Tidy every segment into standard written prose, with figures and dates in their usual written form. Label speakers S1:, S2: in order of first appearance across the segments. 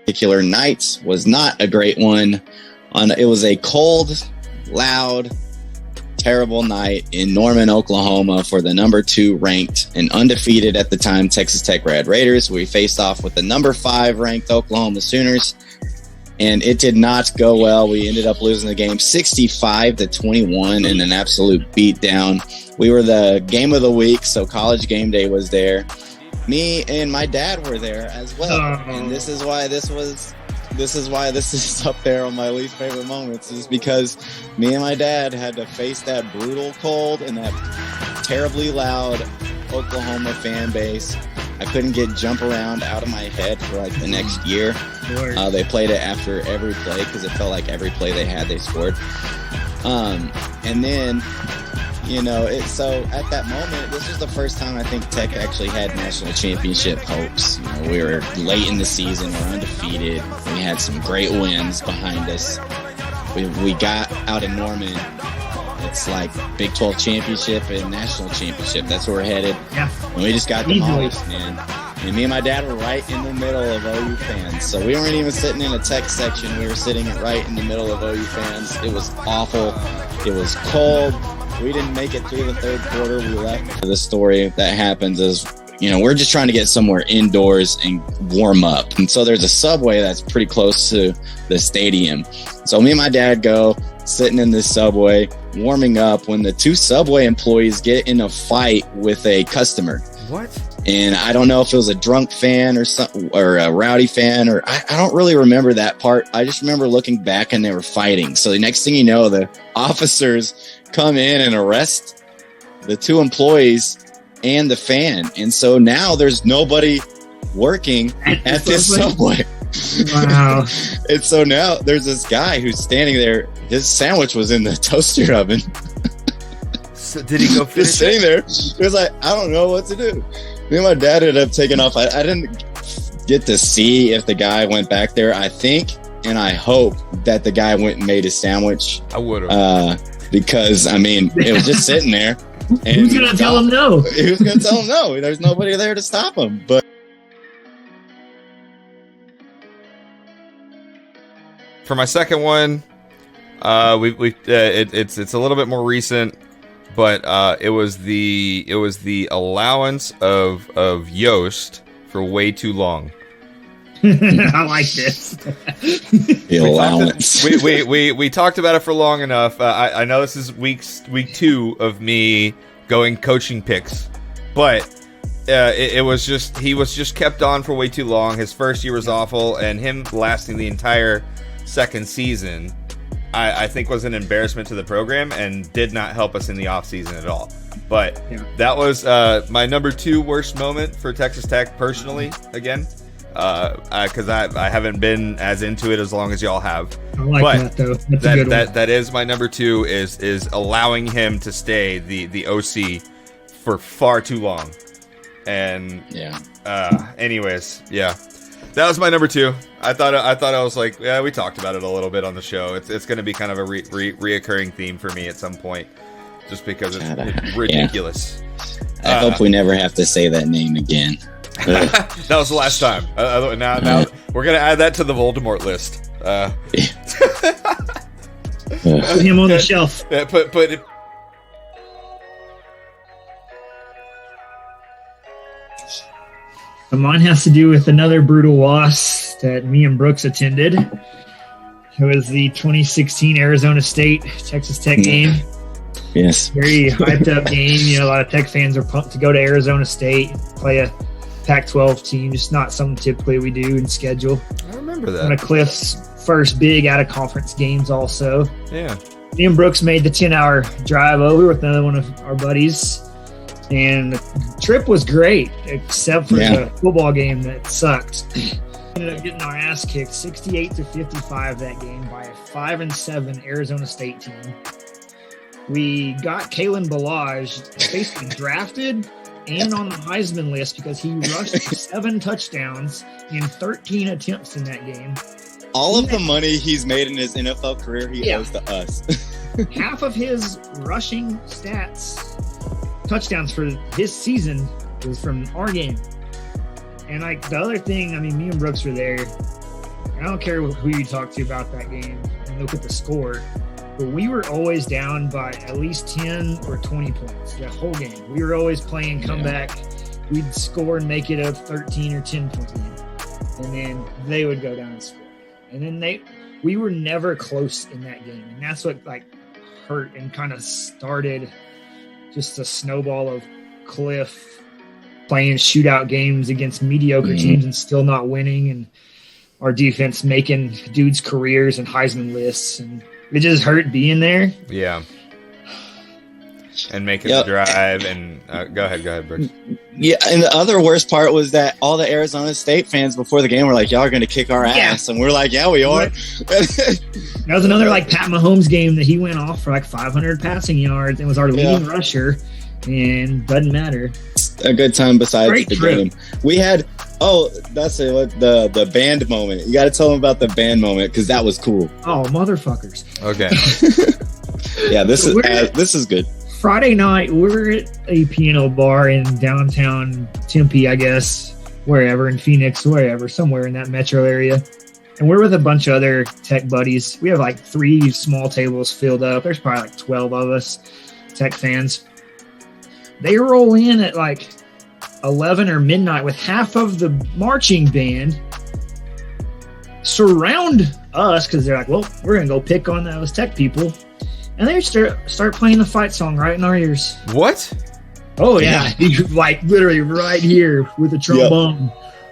S1: particular night was not a great one. It was a cold, loud, terrible night in Norman, Oklahoma for the number 2 ranked and undefeated at the time Texas Tech Red Raiders. We faced off with the number 5 ranked Oklahoma Sooners, and it did not go well. We ended up losing the game 65-21 in an absolute beatdown. We were the game of the week, so College Game Day was there. Me and my dad were there as well, and this is why this is up there on my least favorite moments, is because me and my dad had to face that brutal cold and that terribly loud Oklahoma fan base. I couldn't get jump around out of my head for like the next year. They played it after every play because it felt like every play they had, they scored. And then, so at that moment, this was the first time I think Tech actually had national championship hopes. We were late in the season, we're undefeated. We had some great wins behind us. We got out of Norman. It's like Big 12 championship and national championship. That's where we're headed. Yeah. And we just got demolished, man. And me and my dad were right in the middle of OU fans. So we weren't even sitting in a Tech section. We were sitting right in the middle of OU fans. It was awful. It was cold. We didn't make it through the third quarter. We left. The story that happens is, we're just trying to get somewhere indoors and warm up. And so there's a Subway that's pretty close to the stadium. So me and my dad go sitting in this Subway, warming up, when the 2 Subway employees get in a fight with a customer.
S2: What?
S1: And I don't know if it was a drunk fan or a rowdy fan, or I don't really remember that part. I just remember looking back and they were fighting. So the next thing you know, the officers come in and arrest the 2 employees and the fan. And so now there's nobody working at this Subway.
S2: Wow.
S1: And so now there's this guy who's standing there. His sandwich was in the toaster oven.
S2: So did he go finish
S1: just sitting there? He was like, I don't know what to do. Me and my dad ended up taking off. I didn't get to see if the guy went back there. I think and I hope that the guy went and made his sandwich.
S2: I would have.
S1: Because, it was just sitting there. And
S3: who's going to tell him no?
S1: Who's going to tell him no? There's nobody there to stop him. But
S2: for my second one, it's a little bit more recent, but it was the allowance of Yost for way too long.
S3: I like this.
S1: The allowance.
S2: We talked about it for long enough. I know this is week 2 of me going coaching picks, but it was just, he was just kept on for way too long. His first year was awful, and him lasting the entire second season, I think was an embarrassment to the program and did not help us in the offseason at all. But that was my number 2 worst moment for Texas Tech personally, again. Because I haven't been as into it as long as y'all have.
S3: I like that though. That's a good one.
S2: That is my number 2 is allowing him to stay the OC for far too long. And anyways, that was my number 2. I thought I was like, we talked about it a little bit on the show. It's going to be kind of a reoccurring theme for me at some point, just because it's ridiculous.
S1: I hope we never have to say that name again.
S2: That was the last time. Now we're gonna add that to the Voldemort list.
S3: Put him on the shelf.
S2: Put it.
S3: Mine has to do with another brutal loss that me and Brooks attended. It was the 2016 Arizona State Texas Tech game.
S1: Yes.
S3: Very hyped up game. A lot of Tech fans are pumped to go to Arizona State, play a Pac-12 team, just not something typically we do in schedule.
S2: I remember that.
S3: One of Cliff's first big out-of-conference games also.
S2: Yeah.
S3: Me and Brooks made the 10-hour drive over with another one of our buddies, and the trip was great, except for the football game that sucked. Ended up getting our ass kicked 68-55 that game by a 5-7 Arizona State team. We got Kalen Ballage basically drafted and on the Heisman list because he rushed 7 touchdowns in 13 attempts in that game.
S1: All of the money he's made in his NFL career, he owes to us.
S3: Half of his rushing stats, touchdowns for his season, was from our game. And the other thing, me and Brooks were there. I don't care who you talk to about that game and look at the score, but we were always down by at least 10 or 20 points that whole game. We were always playing comeback. We'd score and make it a 13 or 10 point game. And then they would go down and score. And then we were never close in that game. And that's what like hurt and kind of started just a snowball of Cliff playing shootout games against mediocre teams and still not winning, and our defense making dudes' careers and Heisman lists, and it just hurt being there.
S2: Yeah. And making the drive, and go ahead, Brooks.
S1: Yeah, and the other worst part was that all the Arizona State fans before the game were like, y'all are going to kick our ass. And we're like, yeah, we are.
S3: That was another like Pat Mahomes game that he went off for like 500 passing yards and was our leading rusher, and doesn't matter.
S1: A good time besides
S3: Great
S1: the
S3: trip.
S1: game. We had, that's it, the band moment. You got to tell them about the band moment because that was cool.
S3: Oh, motherfuckers.
S2: Okay.
S1: Yeah, this is good.
S3: Friday night, we're at a piano bar in downtown Tempe, I guess, wherever, in Phoenix, wherever, somewhere in that metro area. And we're with a bunch of other tech buddies. We have like 3 small tables filled up. There's probably like 12 of us tech fans. They roll in at like 11 or midnight with half of the marching band surround us because they're like, well, we're going to go pick on those tech people. And they start playing the fight song right in our ears.
S2: What?
S3: Oh, yeah. Like literally right here with the trombone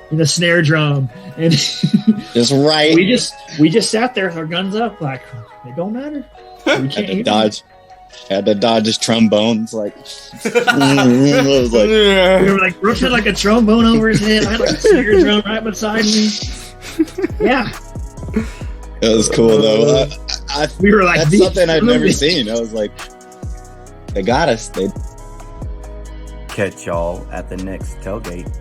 S3: and the snare drum. And
S1: just right.
S3: We just sat there with our guns up like, it don't matter. We can't
S1: had to dodge his trombones. Like,
S3: we were like, Brooks had like a trombone over his head. I had like a snare drum right beside me. Yeah.
S1: It was cool though.
S3: We were like,
S1: that's something I'd never seen. I was like, they got us.
S4: Catch y'all at the next tailgate.